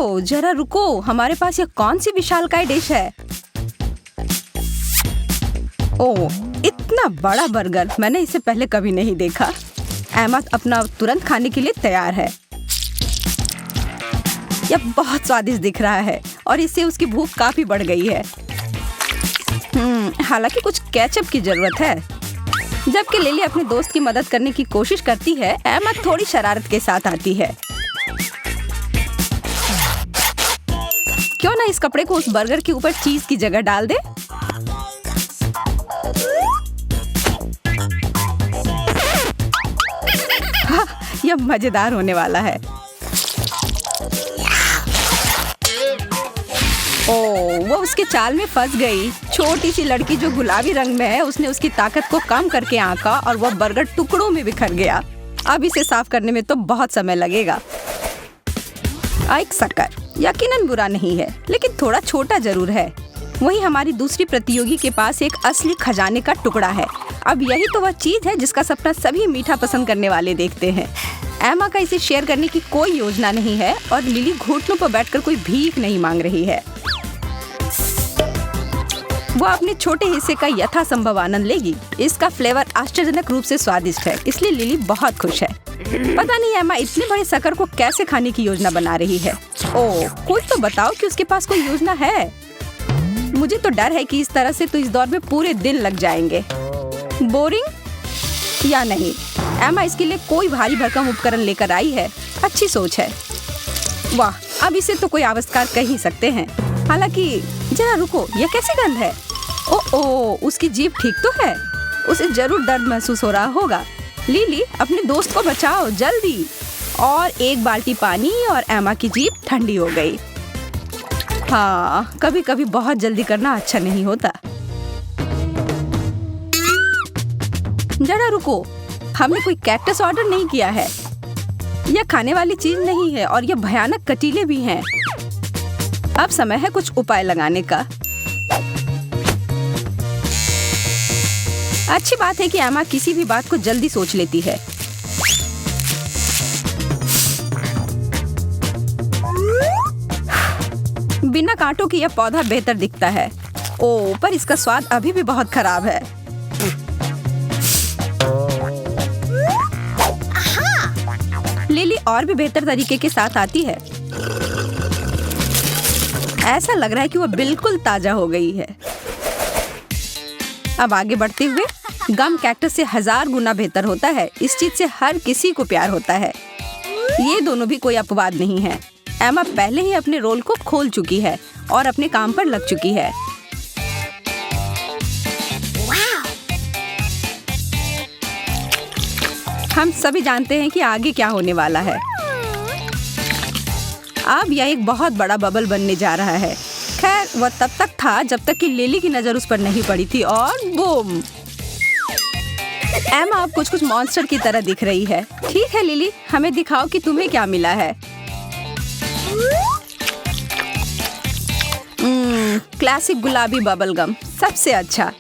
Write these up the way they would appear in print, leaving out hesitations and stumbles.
ओह जरा रुको, हमारे पास ये कौन सी विशालकाय डिश है? ओह इतना बड़ा बर्गर, मैंने इसे पहले कभी नहीं देखा। एमा अपना तुरंत खाने के लिए तैयार है। यह बहुत स्वादिष्ट दिख रहा है और इससे उसकी भूख काफी बढ़ गई है। हालांकि कुछ केचप की जरूरत है। जबकि लिली अपने दोस्त की मदद करने की कोशिश करती है, एमा थोड़ी शरारत के साथ आती है। क्यों ना इस कपड़े को उस बर्गर के ऊपर चीज की जगह डाल दे? हाँ, यह मजेदार होने वाला है। ओह वो उसके चाल में फंस गई। छोटी सी लड़की जो गुलाबी रंग में है, उसने उसकी ताकत को कम करके आंका और वह बर्गर टुकड़ों में बिखर गया। अब इसे साफ करने में तो बहुत समय लगेगा। एक शक्कर यकीनन बुरा नहीं है, लेकिन थोड़ा छोटा जरूर है। वहीं हमारी दूसरी प्रतियोगी के पास एक असली खजाने का टुकड़ा है। अब यही तो वह चीज है जिसका सपना सभी मीठा पसंद करने वाले देखते हैं। एमा का इसे शेयर करने की कोई योजना नहीं है और लिली घुटनों पर बैठकर कोई भीख नहीं मांग रही है। वो अपने छोटे हिस्से का यथासंभव आनंद लेगी। इसका फ्लेवर आश्चर्यजनक रूप से स्वादिष्ट है, इसलिए लिली बहुत खुश है। पता नहीं एमा इतने बड़े शक्कर को कैसे खाने की योजना बना रही है। ओह कुछ तो बताओ कि उसके पास कोई योजना है। मुझे तो डर है कि इस तरह से तो इस दौर में पूरे दिन लग जाएंगे। बोरिंग या नहीं, एमा इसके लिए कोई भारी भरकम उपकरण लेकर आई है। अच्छी सोच है। वाह, अब इसे तो कोई आविष्कार कह ही सकते हैं। हालांकि जरा रुको, यह कैसी गंध है? ओह उसकी जीभ ठीक तो है। उसे जरूर दर्द महसूस हो रहा होगा। लिली अपने दोस्त को बचाओ जल्दी। और एक बाल्टी पानी और एमा की जीभ ठंडी हो गई। हाँ, कभी कभी बहुत जल्दी करना अच्छा नहीं होता। जरा रुको, हमने कोई कैक्टस ऑर्डर नहीं किया है। यह खाने वाली चीज नहीं है और यह भयानक कटीले भी हैं। अब समय है कुछ उपाय लगाने का। अच्छी बात है कि एमा किसी भी बात को जल्दी सोच लेती है। बिना कांटों की यह पौधा बेहतर दिखता है। ओह पर इसका स्वाद अभी भी बहुत खराब है। लिली और भी बेहतर तरीके के साथ आती है। ऐसा लग रहा है कि वह बिल्कुल ताजा हो गई है। अब आगे बढ़ते हुए, गम कैक्टस से 1000 गुना बेहतर होता है। इस चीज से हर किसी को प्यार होता है। ये दोनों भी कोई अपवाद नहीं है। एमा पहले ही अपने रोल को खोल चुकी है और अपने काम पर लग चुकी है। हम सभी जानते हैं कि आगे क्या होने वाला है। अब यह एक बहुत बड़ा बबल बनने जा रहा है। खैर वह तब तक था जब तक कि लिली की नजर उस पर नहीं पड़ी थी और बूम। एमा अब कुछ मॉन्स्टर की तरह दिख रही है। ठीक है लिली, हमें दिखाओ कि तुम्हें क्या मिला है। क्लासिक गुलाबी बबल गम सबसे अच्छा।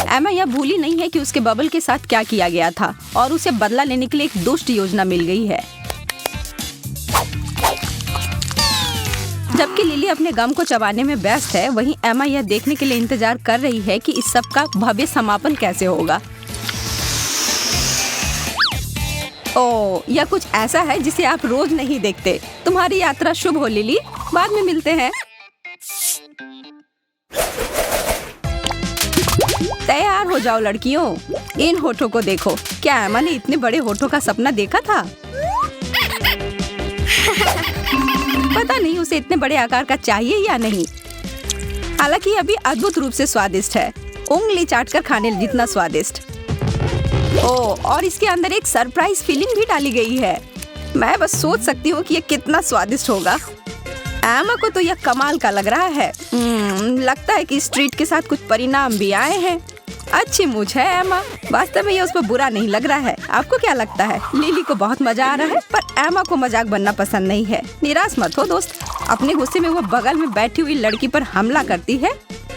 एमा यह भूली नहीं है कि उसके बबल के साथ क्या किया गया था और उसे बदला लेने के लिए एक दुष्ट योजना मिल गई है। जबकि लिली अपने गम को चबाने में व्यस्त है, वहीं एमा यह देखने के लिए इंतजार कर रही है कि इस सब का भव्य समापन कैसे होगा। ओह यह कुछ ऐसा है जिसे आप रोज नहीं देखते। तुम्हारी यात्रा शुभ हो लिली, बाद में मिलते हैं। तैयार हो जाओ लड़कियों, इन होठों को देखो। क्या एमा ने इतने बड़े होठों का सपना देखा था? पता नहीं उसे इतने बड़े आकार का चाहिए या नहीं। हालांकि अभी अद्भुत रूप से स्वादिष्ट है, उंगली चाटकर खाने जितना स्वादिष्ट। ओह और इसके अंदर एक सरप्राइज फीलिंग भी डाली गई है। मैं बस सोच सकती हूँ कि ये कितना स्वादिष्ट होगा। एमा को तो यह कमाल का लग रहा है। लगता है कि स्ट्रीट के साथ कुछ परिणाम भी आए हैं। अच्छी मूछ है एमा। वास्तव में ये उस पर बुरा नहीं लग रहा है। आपको क्या लगता है? लिली को बहुत मजा आ रहा है, पर एमा को मजाक बनना पसंद नहीं है। निराश मत हो दोस्त। अपने गुस्से में वो बगल में बैठी हुई लड़की पर हमला करती है,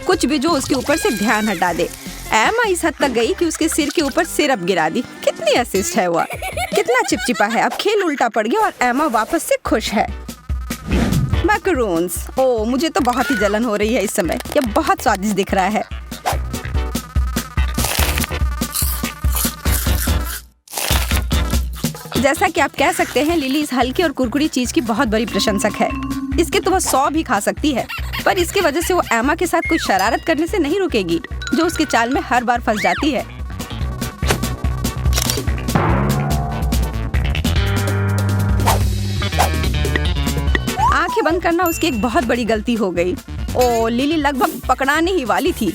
कुछ भी जो उसके ऊपर से ध्यान हटा दे। एमा इस हद तक गई कि उसके सिर के ऊपर सिरप गिरा दी। कितनी असिस्ट है वह, कितनी कितना चिपचिपा है। अब खेल उल्टा पड़ गया और एमा वापस से खुश है। मैकरोन्स, ओह मुझे तो बहुत ही जलन हो रही है इस समय। यह बहुत स्वादिष्ट दिख रहा है। जैसा कि आप कह सकते हैं, लिली इस हल्की और कुरकुरी चीज की बहुत बड़ी प्रशंसक है। इसके तो वह 100 भी खा सकती है, पर इसकी वजह से वो एमा के साथ कोई शरारत करने से नहीं रुकेगी, जो उसके चाल में हर बार फंस जाती है। आंखें बंद करना उसकी एक बहुत बड़ी गलती हो गई। ओ, लिली लगभग पकड़ाने ही वाली थी।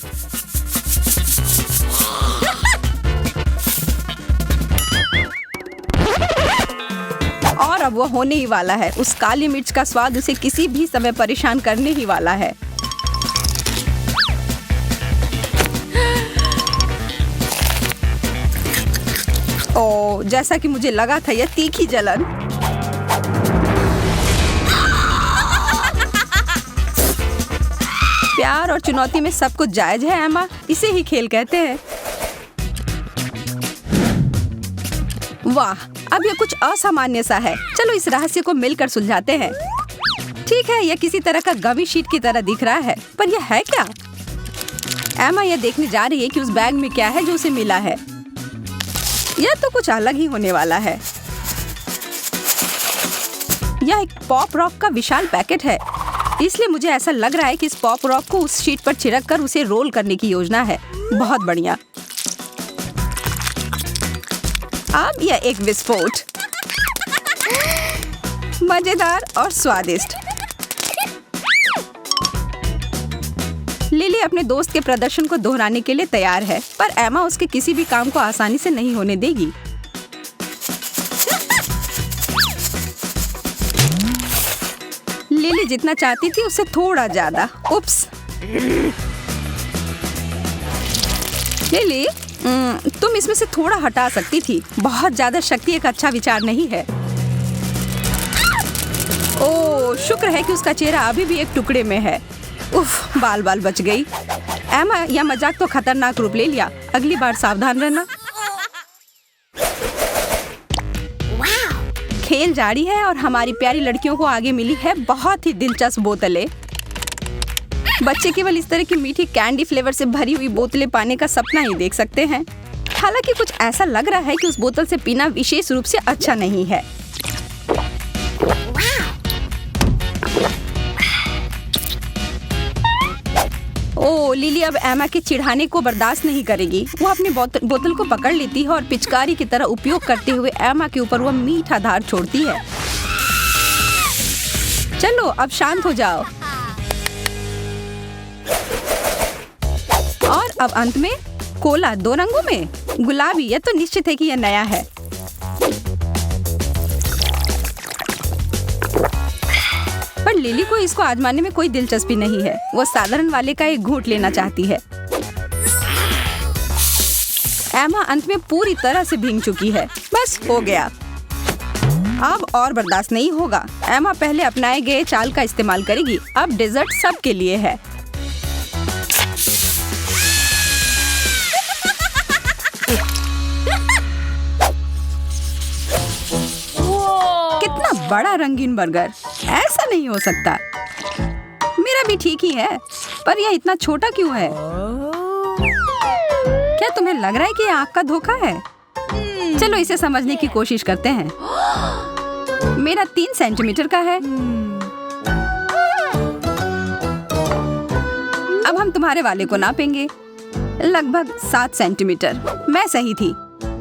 और अब वो होने ही वाला है। उस काली मिर्च का स्वाद उसे किसी भी समय परेशान करने ही वाला है। ओ, जैसा कि मुझे लगा था, यह तीखी जलन। प्यार और चुनौती में सब कुछ जायज है एमा, इसे ही खेल कहते हैं। वाह, अब यह कुछ असामान्य सा है। चलो इस रहस्य को मिलकर सुलझाते हैं। ठीक है, यह किसी तरह का गमी शीट की तरह दिख रहा है, पर यह है क्या? एमा यह देखने जा रही है कि उस बैग में क्या है जो उसे मिला है। यह तो कुछ अलग ही होने वाला है। यह एक पॉप रॉक का विशाल पैकेट है, इसलिए मुझे ऐसा लग रहा है कि इस पॉप रॉक को उस शीट पर छिड़क कर उसे रोल करने की योजना है। बहुत बढ़िया। अब यह एक विस्फोट, मजेदार और स्वादिष्ट। लिली अपने दोस्त के प्रदर्शन को दोहराने के लिए तैयार है, पर एमा उसके किसी भी काम को आसानी से नहीं होने देगी। लिली जितना चाहती थी उससे थोड़ा ज्यादा। उप्स। लिली, तुम इसमें से थोड़ा हटा सकती थी। बहुत ज्यादा शक्ति एक अच्छा विचार नहीं है। ओह, शुक्र है कि उसका चेहरा अभी भी एक टुकड़े में है। उफ, बाल बाल बच गई। एमा, यह मजाक तो खतरनाक रूप ले लिया। अगली बार सावधान रहना। खेल जारी है और हमारी प्यारी लड़कियों को आगे मिली है बहुत ही दिलचस्प बोतलें। बच्चे केवल इस तरह की मीठी कैंडी फ्लेवर से भरी हुई बोतलें पाने का सपना ही देख सकते हैं। हालांकि कुछ ऐसा लग रहा है कि उस बोतल से पीना विशेष रूप से अच्छा नहीं है। ओ, लिली अब एमा के चिढ़ाने को बर्दाश्त नहीं करेगी। वो अपनी बोतल को पकड़ लेती है और पिचकारी की तरह उपयोग करते हुए एमा के ऊपर वह मीठा धार छोड़ती है। चलो अब शांत हो जाओ। और अब अंत में कोला 2 रंगों में, गुलाबी। यह तो निश्चित है कि यह नया है। पर लिली को इसको आजमाने में कोई दिलचस्पी नहीं है। वो साधारण वाले का एक घूंट लेना चाहती है। एमा अंत में पूरी तरह से भीग चुकी है। बस हो गया, अब और बर्दाश्त नहीं होगा। एमा पहले अपनाए गए चाल का इस्तेमाल करेगी। अब डेजर्ट सबके लिए है। कितना बड़ा रंगीन बर्गर, ऐसा नहीं हो सकता। मेरा भी ठीक ही है, पर यह इतना छोटा क्यों है? क्या तुम्हें लग रहा है कि यह आँख का धोखा है? चलो इसे समझने की कोशिश करते हैं। मेरा 3 सेंटीमीटर का है। अब हम तुम्हारे वाले को नापेंगे। लगभग 7 सेंटीमीटर। मैं सही थी।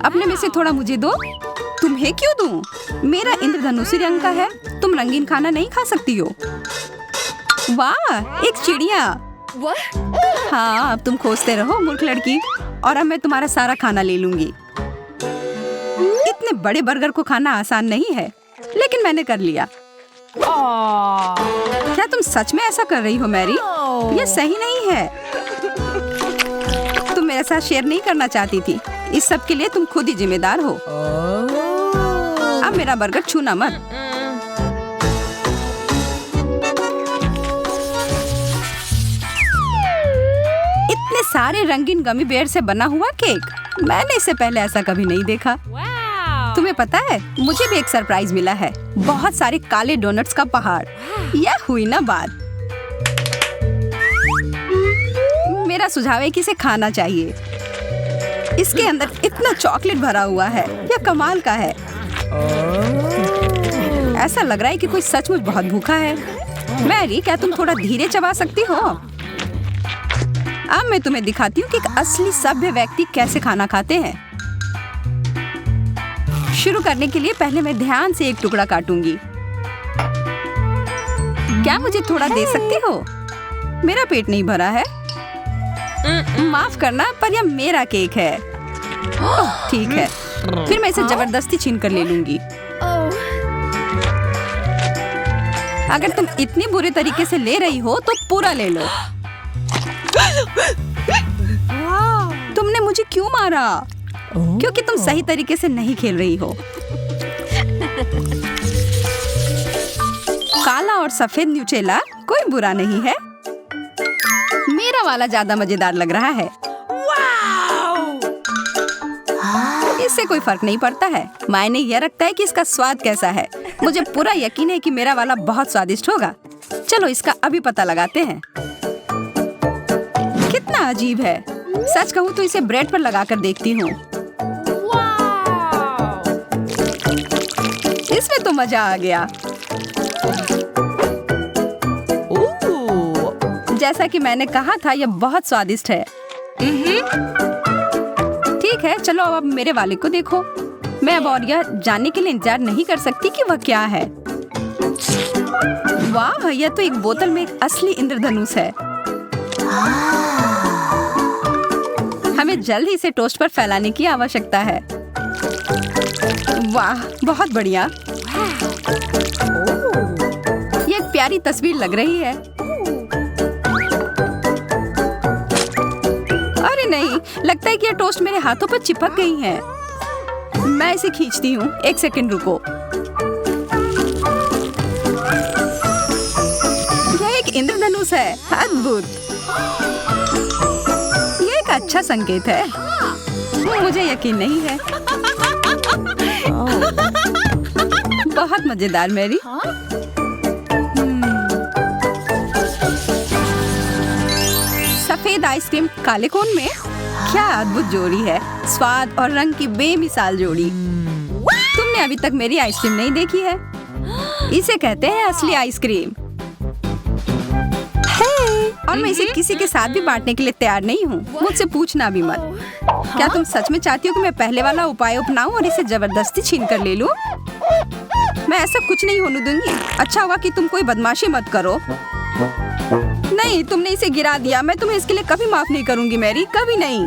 अपने में से थोड़ा मुझे दो। तुम्हें क्यों दूं? मेरा इंद्रधनुषी रंग का है। तुम रंगीन खाना नहीं खा सकती हो। वाह, एक चिड़िया। हाँ, अब तुम खोजते रहो मूर्ख लड़की, और अब मैं तुम्हारा सारा खाना ले लूंगी। इतने बड़े बर्गर को खाना आसान नहीं है, लेकिन मैंने कर लिया। क्या तुम सच में ऐसा कर रही हो मैरी? यह सही नहीं है। तुम मेरे साथ शेयर नहीं करना चाहती थी। इस सब के लिए तुम खुद ही जिम्मेदार हो। अब मेरा बर्गर छूना मत। इतने सारे रंगीन गमी बेयर से बना हुआ केक, मैंने इससे पहले ऐसा कभी नहीं देखा। तुम्हें पता है, मुझे भी एक सरप्राइज मिला है। बहुत सारे काले डोनट्स का पहाड़। यह हुई ना बात। मेरा सुझाव है कि इसे खाना चाहिए। इसके अंदर इतना चॉकलेट भरा हुआ है, यह कमाल का है। ऐसा लग रहा है कि कोई सचमुच बहुत भूखा है। मैरी, क्या तुम थोड़ा धीरे चबा सकती हो? अब मैं तुम्हें दिखाती हूँ कि एक असली सभ्य व्यक्ति कैसे खाना खाते हैं। शुरू करने के लिए पहले मैं ध्यान से एक टुकड़ा काटूंगी। क्या मुझे थोड़ा दे सकती हो? मेरा पेट नहीं भरा है। माफ करना, पर यह मेरा केक है। ओह, ठीक है, फिर मैं इसे जबरदस्ती छीन कर ले लूंगी। अगर तुम इतनी बुरे तरीके से ले रही हो तो पूरा ले लो। तुमने मुझे क्यों मारा? क्योंकि तुम सही तरीके से नहीं खेल रही हो। काला और सफेद न्यूटेला कोई बुरा नहीं है। मेरा वाला ज्यादा मजेदार लग रहा है। इससे कोई फर्क नहीं पड़ता है। मायने यह रखता है कि इसका स्वाद कैसा है। मुझे पूरा यकीन है कि मेरा वाला बहुत स्वादिष्ट होगा। चलो इसका अभी पता लगाते हैं। कितना अजीब है। सच कहूँ तो इसे ब्रेड पर लगाकर देखती हूँ। इसमें तो मजा आ गया। जैसा कि मैंने कहा था, यह बहुत स्वादिष्ट है। ठीक है, चलो अब मेरे वाले को देखो। मैं अब और यह जानने के लिए इंतजार नहीं कर सकती कि वह क्या है। वाह, यह तो एक बोतल में एक असली इंद्रधनुष है। हमें जल्द ही इसे टोस्ट पर फैलाने की आवश्यकता है। वाह, बहुत बढ़िया। ये एक प्यारी तस्वीर लग रही है। अरे नहीं, लगता है कि यह टोस्ट मेरे हाथों पर चिपक गई है। मैं इसे खींचती हूँ। एक सेकंड रुको। यह एक इंद्रधनुष है। अद्भुत। यह एक अच्छा संकेत है। मुझे यकीन नहीं है। बहुत मजेदार मैरी। सफेद आइसक्रीम काले कोन में, क्या अद्भुत जोड़ी है। स्वाद और रंग की बेमिसाल जोड़ी। तुमने अभी तक मेरी आइसक्रीम नहीं देखी है। इसे कहते हैं असली आइसक्रीम। और मैं इसे किसी के साथ भी बांटने के लिए तैयार नहीं हूँ। मुझसे पूछना भी मत। क्या तुम सच में चाहती हो कि मैं पहले वाला उपाय अपनाऊं और इसे जबरदस्ती छीन कर ले लूं? मैं ऐसा कुछ नहीं होने दूंगी। अच्छा हुआ कि तुम कोई बदमाशी मत करो। नहीं, तुमने इसे गिरा दिया। मैं तुम्हें इसके लिए कभी माफ नहीं करूंगी मैरी, कभी नहीं।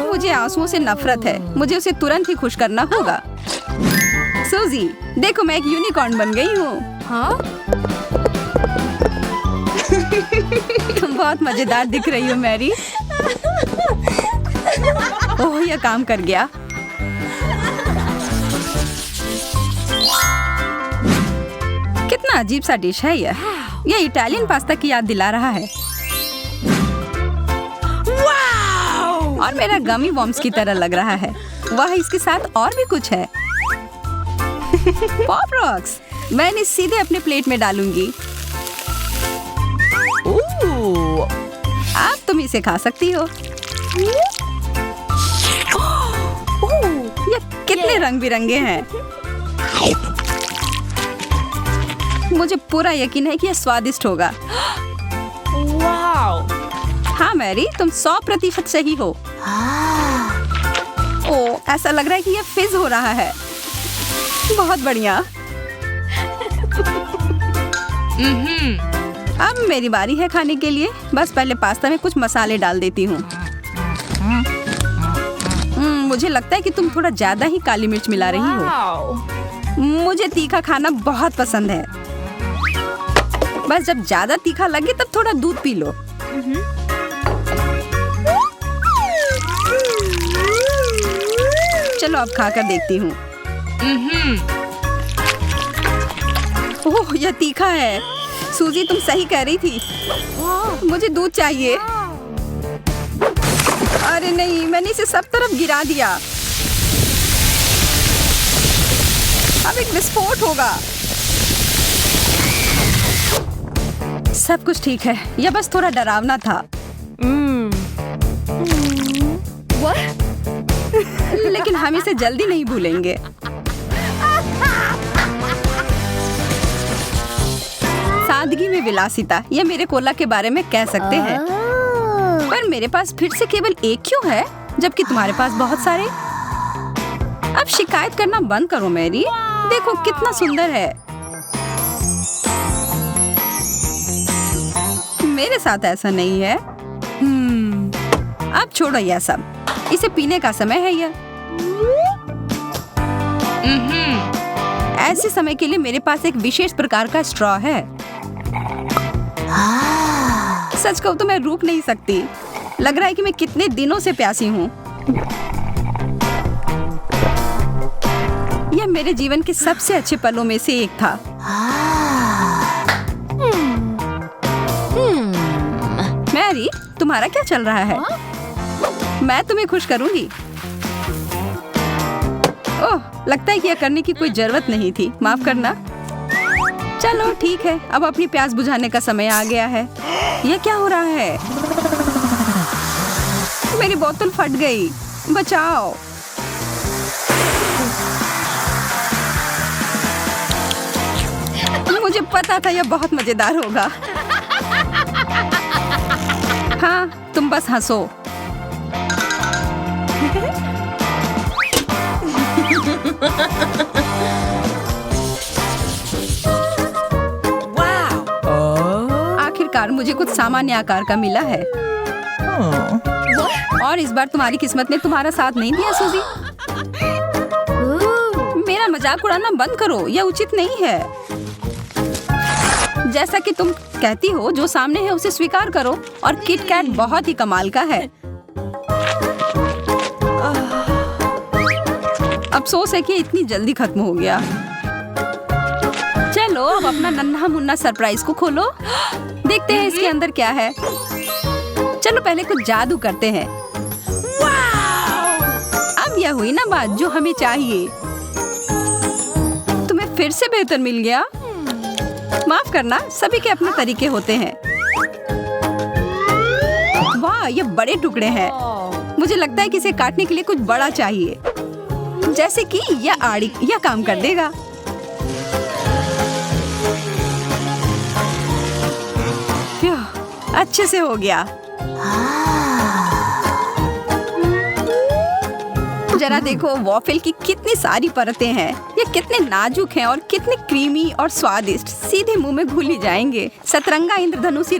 मुझे आंसुओं से नफरत है। मुझे उसे तुरंत ही खुश करना होगा। सूजी, देखो मैं एक यूनिकॉर्न बन गई हूँ। हाँ? तुम बहुत मजेदार दिख रही हो मैरी। ओह, यह काम कर गया। कितना अजीब सा डिश है यह। यह इटालियन पास्ता की याद दिला रहा है। और मेरा गमी वॉर्म्स की तरह लग रहा है। वह इसके साथ और भी कुछ है। Pop rocks. मैं इन्हें सीधे अपने प्लेट में डालूंगी। अब तुम इसे खा सकती हो। ये कितने रंग बिरंगे हैं। मुझे पूरा यकीन है कि यह स्वादिष्ट होगा। हाँ मैरी, तुम 100% सही हो। ओह, ऐसा लग रहा है कि यह फिज हो रहा है। बहुत बढ़िया। अब मेरी बारी है खाने के लिए। बस पहले पास्ता में कुछ मसाले डाल देती हूँ। मुझे लगता है कि तुम थोड़ा ज्यादा ही काली मिर्च मिला रही हो। मुझे तीखा खाना बहुत पसंद है। बस जब ज्यादा तीखा लगे तब थोड़ा दूध पी लो। चलो अब खाकर देखती हूँ। ओह, यह तीखा है। सूजी, तुम सही कह रही थी। मुझे दूध चाहिए। अरे नहीं, मैंने इसे सब तरफ गिरा दिया। अब एक विस्फोट होगा। सब कुछ ठीक है, यह बस थोड़ा डरावना था। लेकिन हम इसे जल्दी नहीं भूलेंगे। सादगी में विलासिता, यह मेरे कोला के बारे में कह सकते हैं। पर मेरे पास फिर से केवल एक क्यों है, जबकि तुम्हारे पास बहुत सारे? अब शिकायत करना बंद करो मैरी। देखो कितना सुंदर है। मेरे साथ ऐसा नहीं है। अब छोड़ो यह सब, इसे पीने का समय है। यह ऐसे समय के लिए मेरे पास एक विशेष प्रकार का स्ट्रॉ है। सच कहूं तो मैं रुक नहीं सकती। लग रहा है कि मैं कितने दिनों से प्यासी हूँ। यह मेरे जीवन के सबसे अच्छे पलों में से एक था। मैरी, तुम्हारा क्या चल रहा है? मैं तुम्हें खुश करूंगी। ओह, लगता है कि यह करने की कोई जरूरत नहीं थी। माफ करना। चलो ठीक है, अब अपनी प्यास बुझाने का समय आ गया है। यह क्या हो रहा है? मेरी बोतल फट गई, बचाओ। मुझे पता था यह बहुत मजेदार होगा। हाँ, तुम बस हंसो। आखिरकार मुझे कुछ सामान्य आकार का मिला है। और इस बार तुम्हारी किस्मत ने तुम्हारा साथ नहीं दिया सूजी। मेरा मजाक उड़ाना बंद करो, यह उचित नहीं है। जैसा कि तुम कहती हो, जो सामने है उसे स्वीकार करो। और किट कैट बहुत ही कमाल का है। अफसोस है कि इतनी जल्दी खत्म हो गया। चलो अब अपना नन्हा मुन्ना सरप्राइज को खोलो। देखते हैं इसके अंदर क्या है। चलो पहले कुछ जादू करते हैं। अब यह हुई ना बात जो हमें चाहिए। तुम्हें फिर से बेहतर मिल गया। माफ करना, सभी के अपने तरीके होते हैं। वाह, ये बड़े टुकड़े हैं। मुझे लगता है कि इसे काटने के लिए कुछ बड़ा चाहिए, जैसे कि यह आड़ी। यह काम कर देगा। अच्छे से हो गया। जरा देखो वॉफल की कितनी सारी परतें हैं। ये कितने नाजुक हैं और कितने क्रीमी और स्वादिष्ट। सीधे मुंह में घुल ही जाएंगे। सतरंगा इंद्रधनुषी